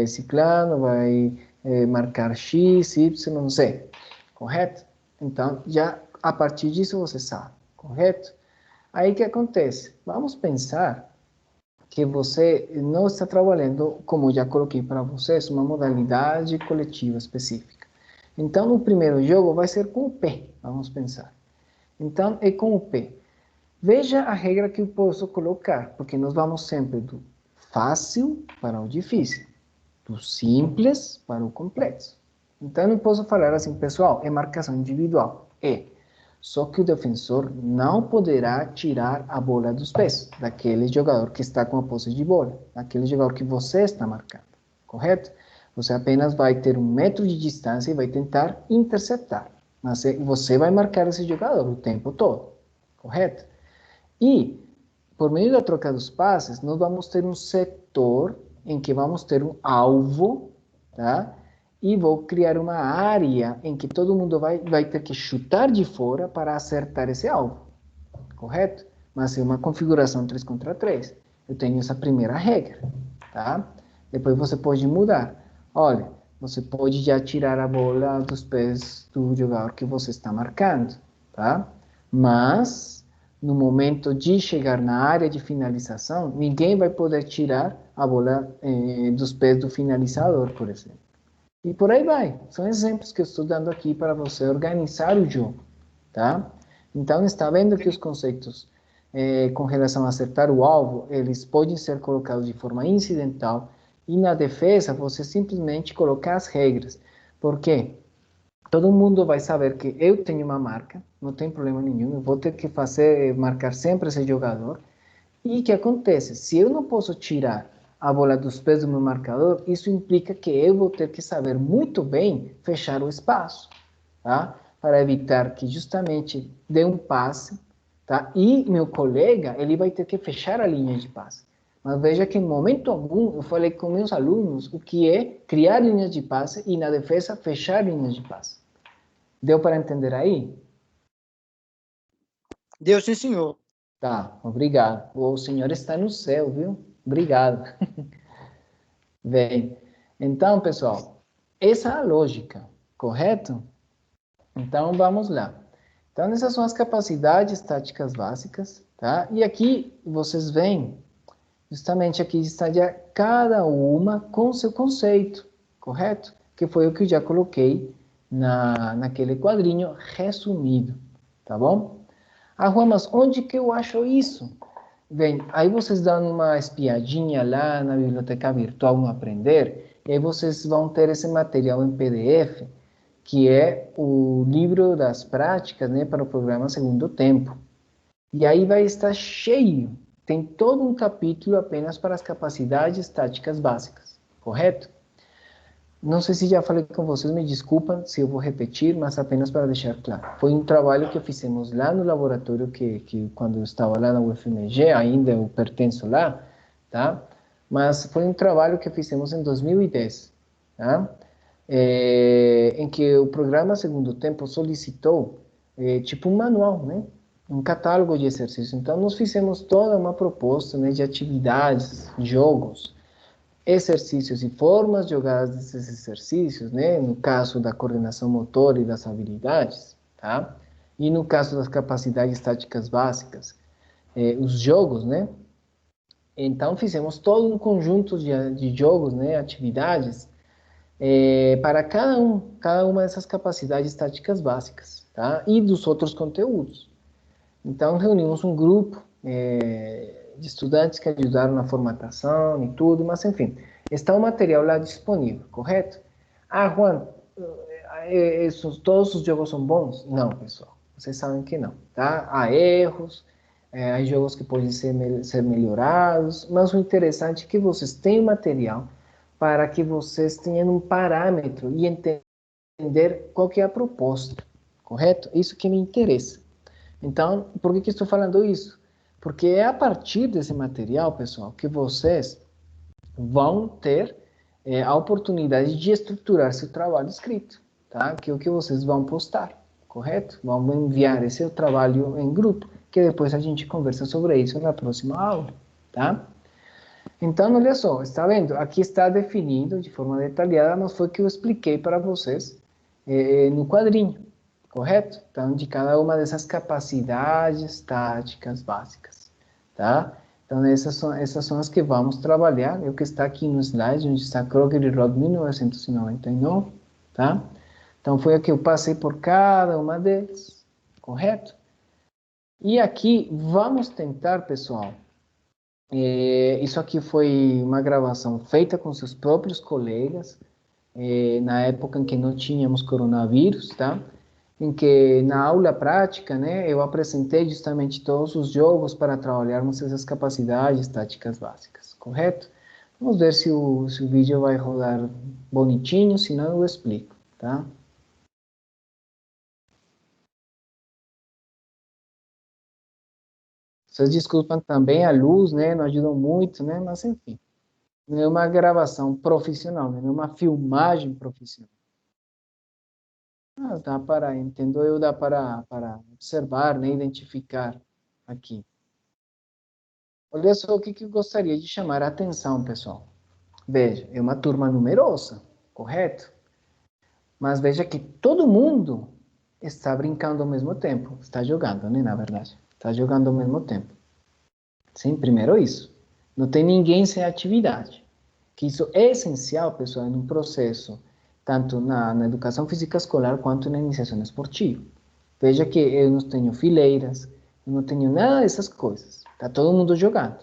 ciclano, vai marcar X, Y, Z. Correto? Então, já a partir disso você sabe. Correto? Aí o que acontece? Vamos pensar que você não está trabalhando, como já coloquei para vocês, uma modalidade coletiva específica. Então, no primeiro jogo vai ser com o pé, vamos pensar. Então, é com o pé. Veja a regra que eu posso colocar, porque nós vamos sempre do fácil para o difícil, do simples para o complexo. Então, eu não posso falar assim, pessoal, é marcação individual. Só que o defensor não poderá tirar a bola dos pés daquele jogador que está com a posse de bola, daquele jogador que você está marcando, correto? Você apenas vai ter 1 metro de distância e vai tentar interceptar. Mas você vai marcar esse jogador o tempo todo, correto? E, por meio da troca dos passes, nós vamos ter um setor em que vamos ter um alvo, tá? E vou criar uma área em que todo mundo vai ter que chutar de fora para acertar esse alvo, correto? Mas é uma configuração 3 contra 3. Eu tenho essa primeira regra, tá? Depois você pode mudar. Olha, você pode já tirar a bola dos pés do jogador que você está marcando, tá? Mas, no momento de chegar na área de finalização, ninguém vai poder tirar a bola dos pés do finalizador, por exemplo. E por aí vai. São exemplos que eu estou dando aqui para você organizar o jogo, tá? Então, está vendo que os conceitos com relação a acertar o alvo, eles podem ser colocados de forma incidental. E na defesa, você simplesmente colocar as regras. Por quê? Todo mundo vai saber que eu tenho uma marca, não tem problema nenhum, eu vou ter que marcar sempre esse jogador. E o que acontece? Se eu não posso tirar a bola dos pés do meu marcador, isso implica que eu vou ter que saber muito bem fechar o espaço, tá? Para evitar que justamente dê um passe, tá? E meu colega, ele vai ter que fechar a linha de passe. Mas veja que em momento algum eu falei com meus alunos o que é criar linhas de passe e na defesa fechar linhas de passe. Deu para entender aí? Deu sim, senhor. Tá, obrigado. O senhor está no céu, viu? Obrigado. Bem, então, pessoal, essa é a lógica, correto? Então, vamos lá. Então, essas são as capacidades táticas básicas, tá? E aqui vocês veem, justamente aqui estaria cada uma com seu conceito, correto? Que foi o que eu já coloquei naquele quadrinho resumido, tá bom? Ah, Juan, mas onde que eu acho isso? Bem, aí vocês dão uma espiadinha lá na biblioteca virtual no Aprender, e aí vocês vão ter esse material em PDF, que é o livro das práticas, né, para o programa Segundo Tempo. E aí vai estar cheio, tem todo um capítulo apenas para as capacidades táticas básicas, correto? Não sei se já falei com vocês, me desculpem se eu vou repetir, mas apenas para deixar claro. Foi um trabalho que fizemos lá no laboratório, que quando eu estava lá na UFMG, ainda eu pertenço lá, tá? Mas foi um trabalho que fizemos em 2010, tá? Em que o programa Segundo Tempo solicitou, tipo um manual, né? Um catálogo de exercícios. Então, nós fizemos toda uma proposta, né, de atividades, jogos, exercícios e formas jogadas desses exercícios, né? No caso da coordenação motora e das habilidades, tá? E no caso das capacidades táticas básicas, os jogos, né? Então, fizemos todo um conjunto de jogos, né? Atividades, para cada uma dessas capacidades táticas básicas, tá? E dos outros conteúdos. Então, reunimos um grupo de estudantes que ajudaram na formatação e tudo, mas enfim, está o material lá disponível, correto? Ah, Juan, todos os jogos são bons? Não, pessoal, vocês sabem que não, tá? Há erros, há jogos que podem ser melhorados, mas o interessante é que vocês têm o material para que vocês tenham um parâmetro e entender qual que é a proposta, correto? Isso que me interessa. Então, por que estou falando isso? Porque é a partir desse material, pessoal, que vocês vão ter a oportunidade de estruturar seu trabalho escrito, tá? Que é o que vocês vão postar, correto? Vão enviar esse trabalho em grupo, que depois a gente conversa sobre isso na próxima aula, tá? Então, olha só, está vendo? Aqui está definido de forma detalhada, mas foi o que eu expliquei para vocês no quadrinho, correto? Então, de cada uma dessas capacidades táticas básicas, tá? Então, essas são as que vamos trabalhar, é o que está aqui no slide, onde está Kroger e Rod 1999, tá? Então, foi a que eu passei por cada uma deles, correto? E aqui, vamos tentar, pessoal, isso aqui foi uma gravação feita com seus próprios colegas, na época em que não tínhamos coronavírus, tá? Em que na aula prática, né, eu apresentei justamente todos os jogos para trabalharmos essas capacidades táticas básicas, correto? Vamos ver se o vídeo vai rodar bonitinho, senão eu explico, tá? Vocês desculpam também a luz, né, não ajudam muito, né, mas enfim. Não é uma gravação profissional, não é uma filmagem profissional. Dá para, entendo eu, dá para observar, né, identificar aqui. Olha só o que eu gostaria de chamar a atenção, pessoal. Veja, é uma turma numerosa, correto? Mas veja que todo mundo está brincando ao mesmo tempo. Está jogando, né, na verdade. Está jogando ao mesmo tempo. Sim, primeiro isso. Não tem ninguém sem atividade. Que isso é essencial, pessoal, em um processo, tanto na educação física escolar quanto na iniciação esportiva. Veja que eu não tenho fileiras, eu não tenho nada dessas coisas. Está todo mundo jogando,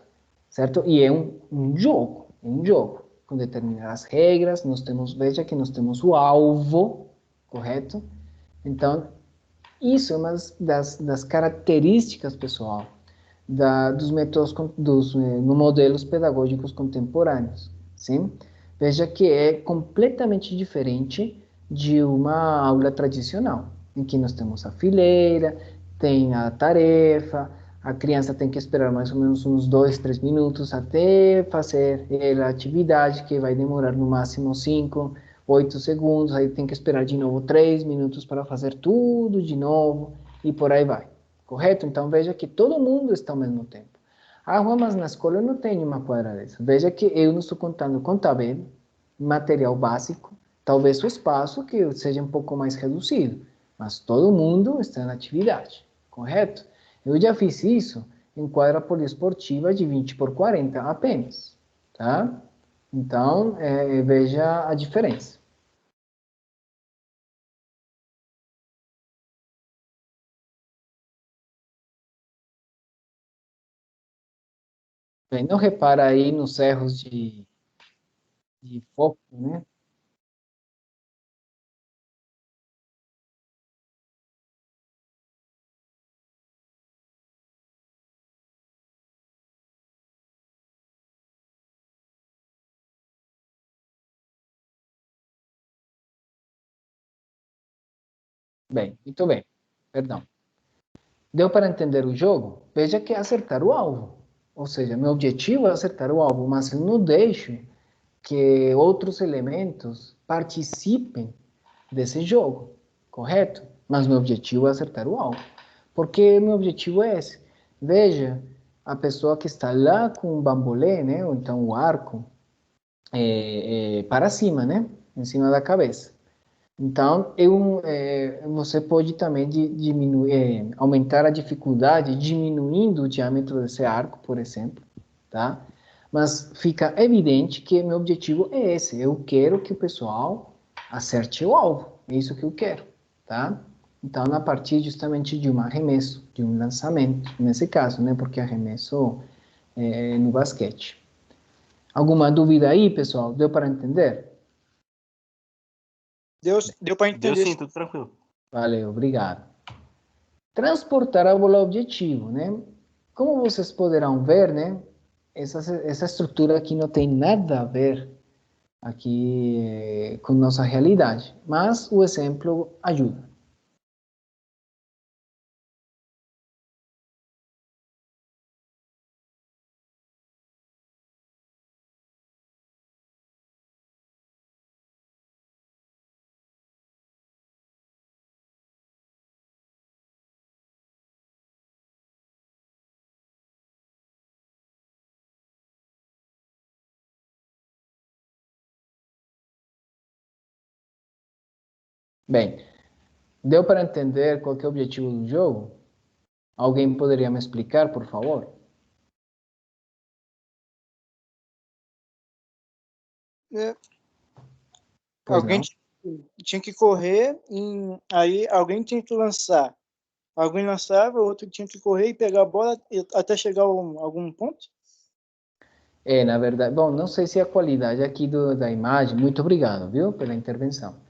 certo? E é um jogo, com determinadas regras. Veja que nós temos o alvo, correto? Então, isso é uma das características, pessoal, dos métodos, modelos pedagógicos contemporâneos, sim? Veja que é completamente diferente de uma aula tradicional, em que nós temos a fileira, tem a tarefa, a criança tem que esperar mais ou menos uns 2, 3 minutos até fazer a atividade, que vai demorar no máximo 5, 8 segundos, aí tem que esperar de novo 3 minutos para fazer tudo de novo, e por aí vai. Correto? Então, veja que todo mundo está ao mesmo tempo. Ah, Juan, mas na escola eu não tenho uma quadra dessa. Veja que eu não estou contando com tabela, material básico, talvez o espaço que seja um pouco mais reduzido, mas todo mundo está na atividade, correto? Eu já fiz isso em quadra poliesportiva de 20 por 40 apenas, tá? Então, veja a diferença. Bem, não repara aí nos erros de foco, né? Bem, muito bem. Perdão. Deu para entender o jogo? Veja que é acertar o alvo. Ou seja, meu objetivo é acertar o alvo, mas eu não deixo que outros elementos participem desse jogo, correto? Mas meu objetivo é acertar o alvo. Porque meu objetivo é esse. Veja, a pessoa que está lá com o bambolê, né, ou então o arco, para cima, né? Em cima da cabeça. Então, você pode também diminuir, aumentar a dificuldade diminuindo o diâmetro desse arco, por exemplo, tá? Mas fica evidente que meu objetivo é esse. Eu quero que o pessoal acerte o alvo. É isso que eu quero, tá? Então, a partir justamente de um arremesso, de um lançamento, nesse caso, né? Porque arremesso no basquete. Alguma dúvida aí, pessoal? Deu para entender? Deu para Deu entender. sim, tudo tranquilo. Valeu, obrigado. Transportar a bola ao objetivo, né? Como vocês poderão ver, né? Essa estrutura aqui não tem nada a ver aqui com nossa realidade, mas o exemplo ajuda. Bem, deu para entender qual que é o objetivo do jogo? Alguém poderia me explicar, por favor? Pois Alguém não? tinha que correr, aí alguém tinha que lançar. Alguém lançava, o outro tinha que correr e pegar a bola até chegar a algum ponto? Na verdade, bom, não sei se a qualidade aqui da imagem, muito obrigado, viu, pela intervenção.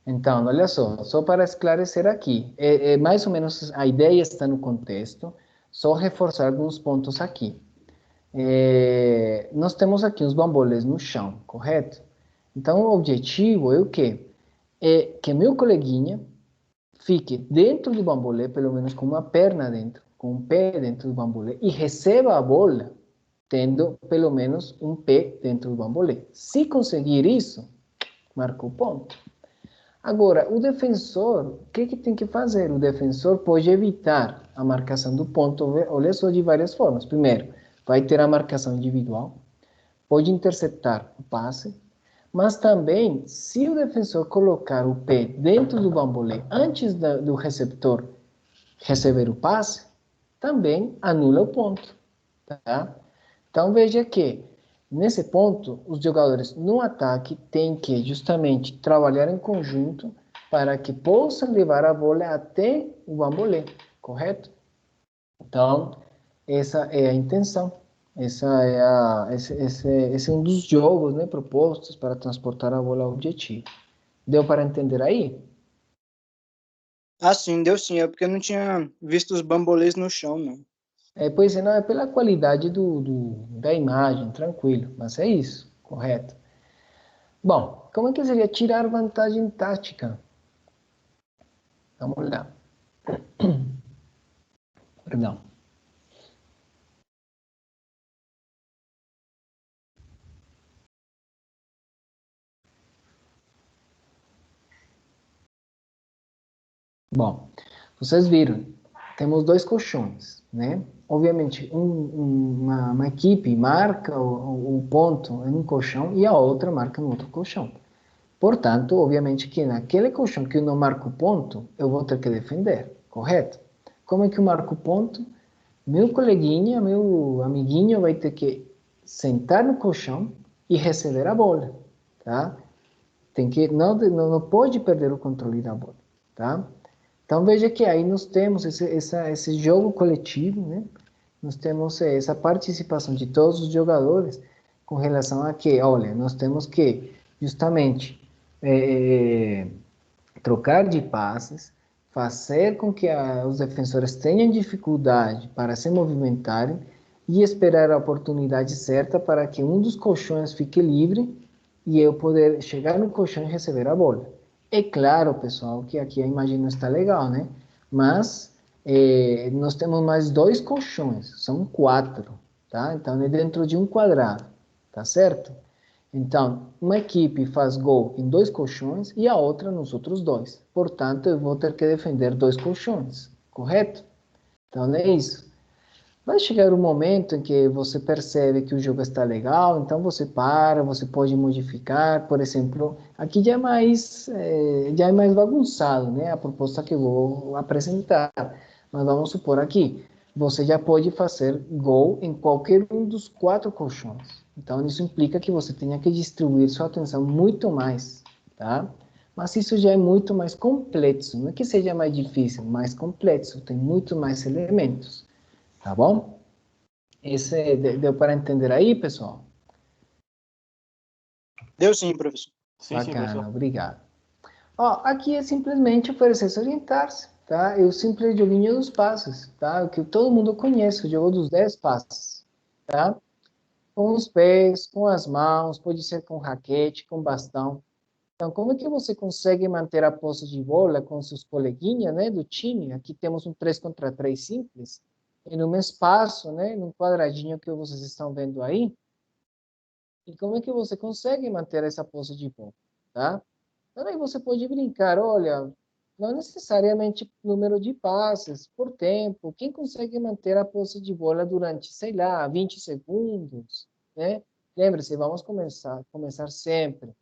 Então, olha só para esclarecer aqui, mais ou menos a ideia está no contexto, só reforçar alguns pontos aqui. Nós temos aqui os bambolês no chão, correto? Então, o objetivo é o quê? É que meu coleguinha fique dentro do bambolê, pelo menos com uma perna dentro, com um pé dentro do bambolê, e receba a bola tendo pelo menos um pé dentro do bambolê. Se conseguir isso, marcou ponto. Agora, o defensor, o que tem que fazer? O defensor pode evitar a marcação do ponto, olha só, de várias formas. Primeiro, vai ter a marcação individual, pode interceptar o passe, mas também, se o defensor colocar o pé dentro do bambolê antes do receptor receber o passe, também anula o ponto, tá? Então, veja que, nesse ponto, os jogadores no ataque têm que justamente trabalhar em conjunto para que possam levar a bola até o bambolê, correto? Então, essa é a intenção. Esse é um dos jogos, né, propostos para transportar a bola ao objetivo. Deu para entender aí? Ah, sim, deu sim. É porque eu não tinha visto os bambolês no chão, não. Pois é, não, é pela qualidade da imagem, tranquilo, mas é isso, correto. Bom, como é que seria tirar vantagem tática? Vamos lá. Perdão. Bom, vocês viram, temos dois colchões, né? Obviamente, uma equipe marca o ponto em um colchão e a outra marca no outro colchão. Portanto, obviamente que naquele colchão que eu não marco o ponto, eu vou ter que defender, correto? Como é que eu marco o ponto? Meu coleguinha, meu amiguinho vai ter que sentar no colchão e receber a bola, tá? Não pode perder o controle da bola, tá? Então veja que aí nós temos esse jogo coletivo, né? Nós temos essa participação de todos os jogadores com relação a que, olha, nós temos que justamente trocar de passes, fazer com que os defensores tenham dificuldade para se movimentarem e esperar a oportunidade certa para que um dos colchões fique livre e eu poder chegar no colchão e receber a bola. É claro, pessoal, que aqui a imagem não está legal, né? Mas nós temos mais dois colchões, são 4, tá? Então é dentro de um quadrado, tá certo? Então, uma equipe faz gol em 2 colchões e a outra nos outros 2. Portanto, eu vou ter que defender 2 colchões, correto? Então, é isso. Vai chegar um momento em que você percebe que o jogo está legal, então você para, você pode modificar, por exemplo, aqui já é mais bagunçado, né, a proposta que eu vou apresentar, mas vamos supor aqui, você já pode fazer gol em qualquer um dos 4 colchões, então isso implica que você tenha que distribuir sua atenção muito mais, tá? Mas isso já é muito mais complexo, não é que seja mais difícil, mais complexo, tem muito mais elementos. Tá bom? Deu para entender aí, pessoal? Deu sim, professor. Sim, Bacana, professor. obrigado. Ó, aqui é simplesmente oferecer se orientar-se, tá? É o simples joguinho dos passos, tá? O que todo mundo conhece, o jogo dos 10 passos, tá? Com os pés, com as mãos, pode ser com raquete, com bastão. Então, como é que você consegue manter a posse de bola com seus coleguinhas, né, do time? Aqui temos um 3 contra 3 simples, em um espaço, né, num quadradinho que vocês estão vendo aí. E como é que você consegue manter essa posse de bola, tá? Então, aí você pode brincar, olha, não necessariamente número de passes, por tempo. Quem consegue manter a posse de bola durante, sei lá, 20 segundos, né? Lembre-se, vamos começar sempre.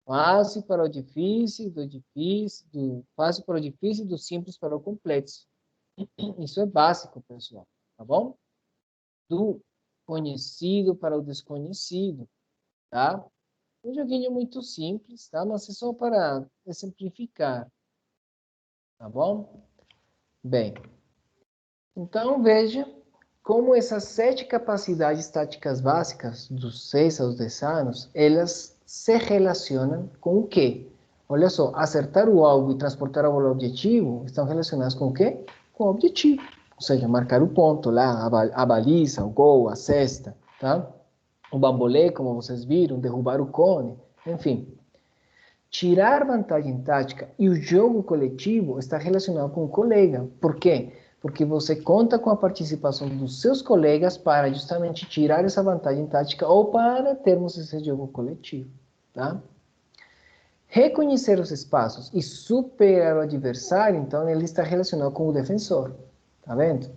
Fácil para o difícil, do fácil para o difícil, do simples para o complexo. Isso é básico, pessoal, tá bom? Do conhecido para o desconhecido, tá? Um joguinho muito simples, tá? Mas é só para exemplificar, tá bom? Bem, então veja como essas 7 capacidades táticas básicas, dos 6 aos 10 anos, elas se relacionam com o quê? Olha só, acertar o alvo e transportar a bola ao objetivo estão relacionadas com o quê? Com o objetivo. Ou seja, marcar o ponto lá, a baliza, o gol, a cesta, tá? O bambolê, como vocês viram, derrubar o cone, enfim. Tirar vantagem tática e o jogo coletivo está relacionado com o colega. Por quê? Porque você conta com a participação dos seus colegas para justamente tirar essa vantagem tática ou para termos esse jogo coletivo, tá? Reconhecer os espaços e superar o adversário, então ele está relacionado com o defensor, tá vendo?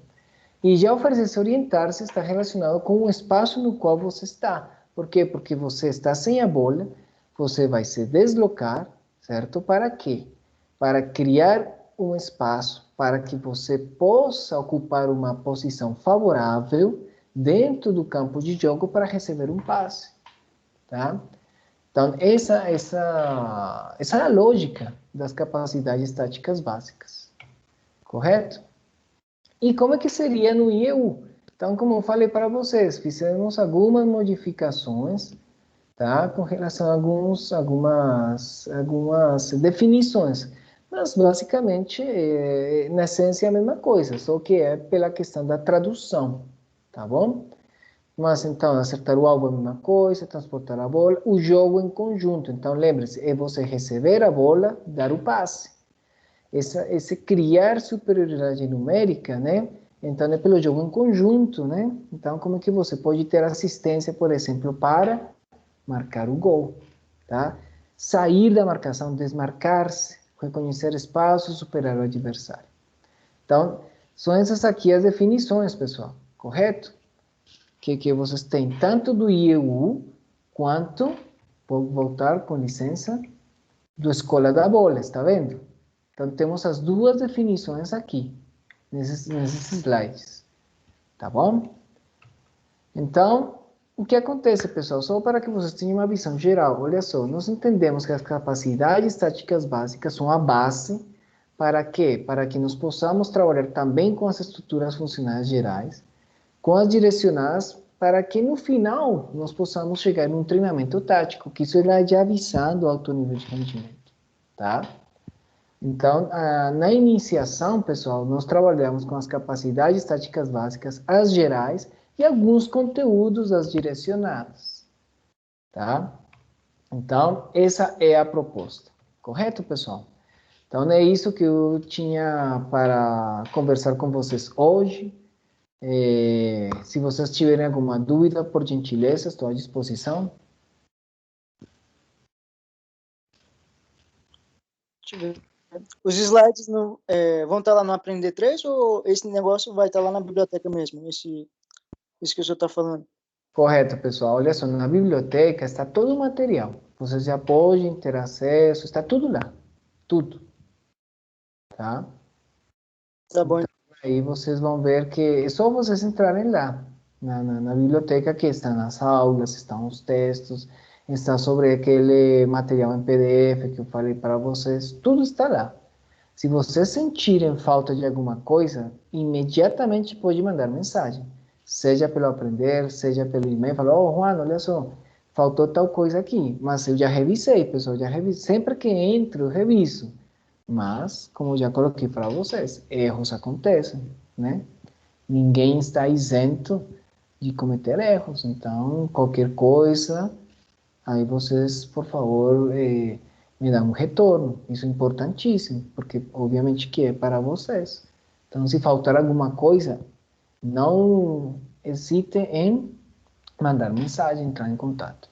E já oferecer-se orientar-se está relacionado com o espaço no qual você está. Por quê? Porque você está sem a bola, você vai se deslocar, certo? Para quê? Para criar um espaço para que você possa ocupar uma posição favorável dentro do campo de jogo para receber um passe, tá? Então, essa é a lógica das capacidades táticas básicas, correto? E como é que seria no IEU? Então, como eu falei para vocês, fizemos algumas modificações, tá? Com relação a algumas definições. Mas, basicamente, na essência, é a mesma coisa, só que é pela questão da tradução, tá bom? Mas, então, acertar o alvo é a mesma coisa, transportar a bola, o jogo em conjunto. Então, lembre-se, é você receber a bola, dar o passe. Esse criar superioridade numérica, né? Então, é pelo jogo em conjunto, né? Então, como é que você pode ter assistência, por exemplo, para marcar o gol, tá? Sair da marcação, desmarcar-se, reconhecer espaço, superar o adversário. Então, são essas aqui as definições, pessoal, correto? Que vocês têm tanto do IEU quanto, vou voltar com licença, do Escola da Bola, está vendo? Então, temos as duas definições aqui, nesses slides, tá bom? Então, o que acontece, pessoal? Só para que vocês tenham uma visão geral, olha só, nós entendemos que as capacidades táticas básicas são a base para quê? Para que nós possamos trabalhar também com as estruturas funcionais gerais, com as direcionadas, para que no final nós possamos chegar num treinamento tático, que isso irá já avisando alto nível de rendimento, tá? Então, na iniciação, pessoal, nós trabalhamos com as capacidades táticas básicas, as gerais, e alguns conteúdos, as direcionadas, tá? Então, essa é a proposta, correto, pessoal? Então, é isso que eu tinha para conversar com vocês hoje. Se vocês tiverem alguma dúvida, por gentileza, estou à disposição. Os slides vão estar lá no Aprender 3 ou esse negócio vai estar lá na biblioteca mesmo? Isso que o senhor está falando. Correto, pessoal. Olha só, na biblioteca está todo o material. Vocês já podem ter acesso, está tudo lá. Tudo. Tá? Tá bom. Então, aí vocês vão ver que é só vocês entrarem lá, na biblioteca, que estão as aulas, estão os textos, está sobre aquele material em PDF que eu falei para vocês, tudo está lá. Se vocês sentirem falta de alguma coisa, imediatamente pode mandar mensagem, seja pelo Aprender, seja pelo e-mail, falar, Juan, olha só, faltou tal coisa aqui, mas eu já revisei, pessoal, já revisei, sempre que entro, eu reviso. Mas, como já coloquei para vocês, erros acontecem, né? Ninguém está isento de cometer erros. Então, qualquer coisa, aí vocês, por favor, me dão um retorno. Isso é importantíssimo, porque obviamente que é para vocês. Então, se faltar alguma coisa, não hesite em mandar mensagem, entrar em contato.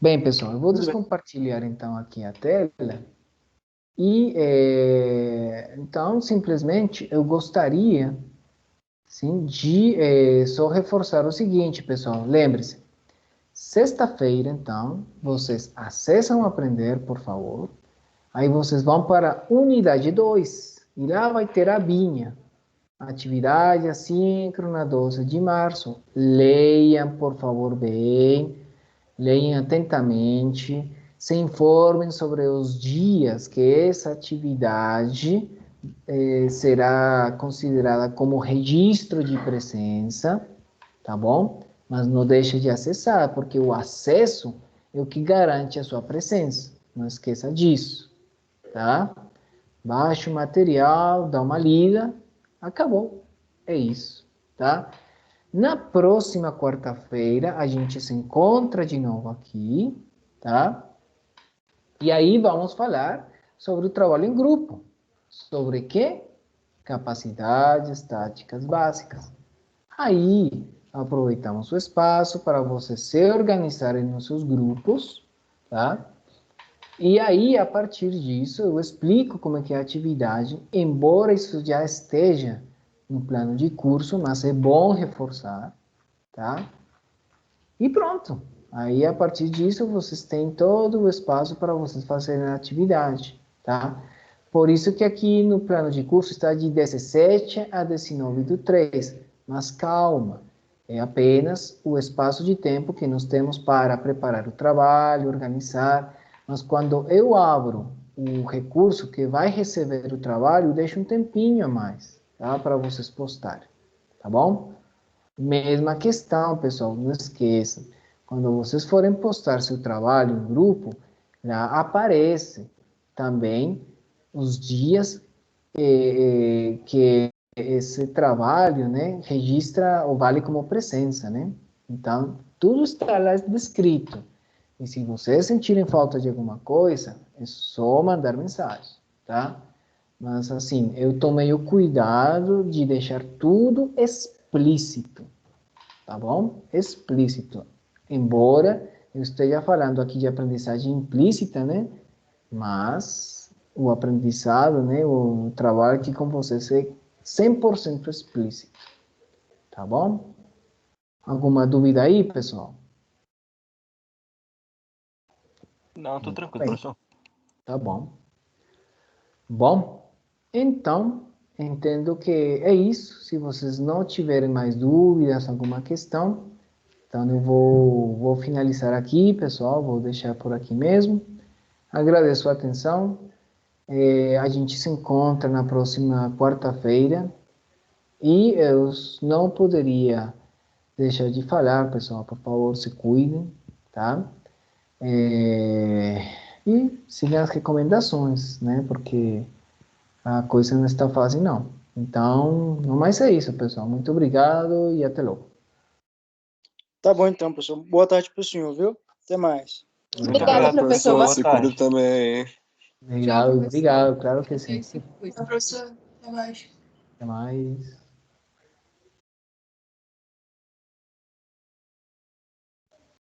Bem, pessoal, eu vou descompartilhar então aqui a tela. E, então, simplesmente, eu gostaria, sim, de só reforçar o seguinte, pessoal. Lembre-se, sexta-feira, então, vocês acessam Aprender, por favor. Aí vocês vão para a unidade 2. E lá vai ter a abinha. Atividade assíncrona 12 de março. Leiam, por favor, bem. Leiam atentamente, se informem sobre os dias que essa atividade será considerada como registro de presença, tá bom? Mas não deixe de acessar, porque o acesso é o que garante a sua presença. Não esqueça disso, tá? Baixe o material, dá uma lida, acabou. É isso, tá? Na próxima quarta-feira, a gente se encontra de novo aqui, tá? E aí vamos falar sobre o trabalho em grupo. Sobre quê? Capacidades táticas básicas. Aí, aproveitamos o espaço para vocês se organizarem nos seus grupos, tá? E aí, a partir disso, eu explico como é que é a atividade, embora isso já esteja no plano de curso, mas é bom reforçar, tá? E pronto. Aí, a partir disso, vocês têm todo o espaço para vocês fazerem a atividade, tá? Por isso que aqui no plano de curso está de 17 a 19 do 3. Mas calma, é apenas o espaço de tempo que nós temos para preparar o trabalho, organizar. Mas quando eu abro o recurso que vai receber o trabalho, eu deixo um tempinho a mais, tá? Para vocês postarem, tá bom? Mesma questão, pessoal, não esqueçam. Quando vocês forem postar seu trabalho em grupo, lá aparece também os dias que esse trabalho, né, registra ou vale como presença, né? Então, tudo está lá descrito. E se vocês sentirem falta de alguma coisa, é só mandar mensagem, tá? Mas, assim, eu tomei o cuidado de deixar tudo explícito, tá bom? Explícito. Embora eu esteja falando aqui de aprendizagem implícita, né? Mas o aprendizado, né? O trabalho aqui com vocês é 100% explícito, tá bom? Alguma dúvida aí, pessoal? Não, tô tranquilo, Bem, professor. tá bom. Bom, então, entendo que é isso. Se vocês não tiverem mais dúvidas, alguma questão, então eu vou finalizar aqui, pessoal. Vou deixar por aqui mesmo. Agradeço a atenção. A gente se encontra na próxima quarta-feira. E eu não poderia deixar de falar, pessoal, por favor, se cuidem, tá? E sigam as recomendações, né? Porque a coisa não está fácil, não. Então, no mais é isso, pessoal. Muito obrigado e até logo. Tá bom então, professor. Boa tarde pro senhor, viu? Até mais. Obrigada, professor. Boa Se tarde. cuida também, hein? Obrigado, obrigado, claro que sim. Professor, até mais. Até mais.